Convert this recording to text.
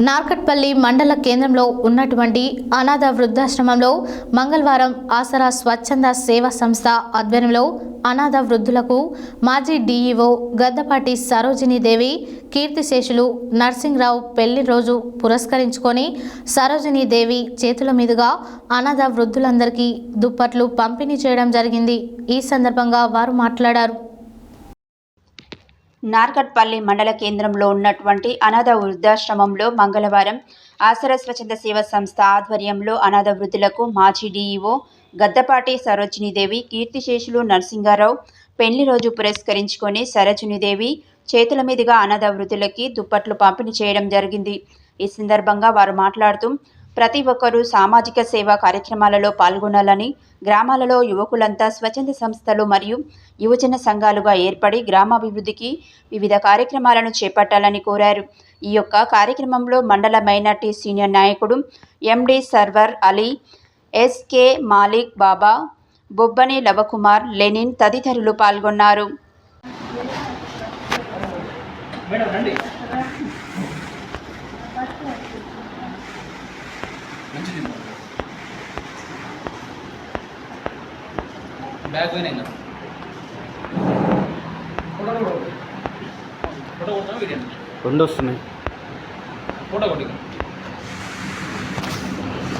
నార్కట్పల్లి మండల కేంద్రంలో ఉన్నటువంటి అనాథ వృద్ధాశ్రమంలో మంగళవారం ఆసరా స్వచ్ఛంద సేవా సంస్థ ఆధ్వర్యంలో అనాథ వృద్ధులకు మాజీ డీఈఓ గద్దపాటి సరోజినీదేవి కీర్తిశేషులు నర్సింగ్రావు పెళ్లి రోజు పురస్కరించుకొని సరోజినీదేవి చేతుల మీదుగా అనాథ వృద్ధులందరికీ దుప్పట్లు పంపిణీ చేయడం జరిగింది. ఈ సందర్భంగా వారు మాట్లాడారు. నార్కట్పల్లి మండల కేంద్రంలో ఉన్నటువంటి అనాథ వృద్ధాశ్రమంలో మంగళవారం ఆసరా స్వచ్ఛంద సేవా సంస్థ ఆధ్వర్యంలో అనాథ వృద్ధులకు మాజీ డీఈఓ గద్దపాటి సరోజినీదేవి కీర్తిశేషులు నరసింగారావు పెళ్లి రోజు పురస్కరించుకొని సరోజినీదేవి చేతుల మీదుగా అనాథ వృద్ధులకి దుప్పట్లు పంపిణీ చేయడం జరిగింది. ఈ సందర్భంగా వారు మాట్లాడుతూ ప్రతి ఒక్కరూ సామాజిక సేవా కార్యక్రమాలలో పాల్గొనాలని, గ్రామాలలో యువకులంతా స్వచ్ఛంద సంస్థలు మరియు యువజన సంఘాలుగా ఏర్పడి గ్రామాభివృద్ధికి వివిధ కార్యక్రమాలను చేపట్టాలని కోరారు. ఈ యొక్క కార్యక్రమంలో మండల మైనార్టీ సీనియర్ నాయకుడు ఎండి సర్వర్ అలీ, ఎస్కే మాలిక్ బాబా, బొబ్బని లవకుమార్, లెనిన్ తదితరులు పాల్గొన్నారు. రెండు వస్తున్నాయి.